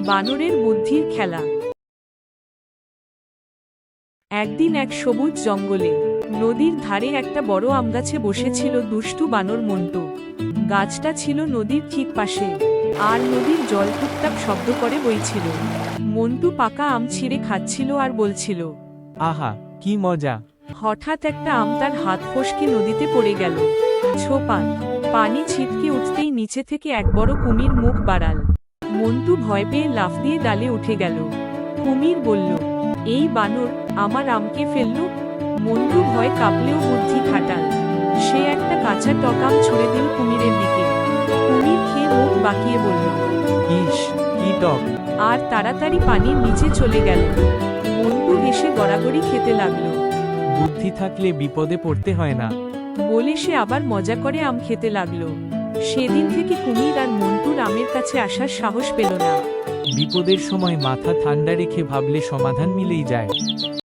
বানরের বুদ্ধির খেলা। একদিন এক সবুজ জঙ্গলে নদীর ধারে একটা বড় আমগাছে বসেছিল দুষ্টু বানর মন্টু। গাছটা ছিল নদীর ঠিক পাশে, আর নদীর জল টুকটাক শব্দ করে বইছিল। মন্টু পাকা আম ছিঁড়ে খাচ্ছিল আর বলছিল, আহা কি মজা। হঠাৎ একটা আম তার হাত ফসকে নদীতে পড়ে গেল। ছোপান পানি ছিটকে উঠতেই নিচে থেকে এক বড় কুমির মুখ বাড়াল। মন্টু ভয় পেয়ে লাফ দিয়ে ডালে উঠে গেল। কুমির বলল, এই বানর আমার আমকে ফেলল। মন্টু ভয় কাঁপলেও বুদ্ধি খাটাল। সে একটা কাঁচা টক আম ছুঁড়ে দিল কুমিরের দিকে। কুমির খেয়ে মুখ বাঁকিয়ে বলল, ইস কি টক। আর তাড়াতাড়ি পানির নিচে চলে গেল। মন্টু হেসে গড়াগড়ি খেতে লাগলো। বুদ্ধি থাকলে বিপদে পড়তে হয় না, বলে সে আবার মজা করে আম খেতে লাগলো। সেদিন থেকে কুমির আর মন্টুর আমের কাছে আসার সাহস পেল না। বিপদের সময় মাথা ঠান্ডা রেখে ভাবলে সমাধান মিলেই যায়।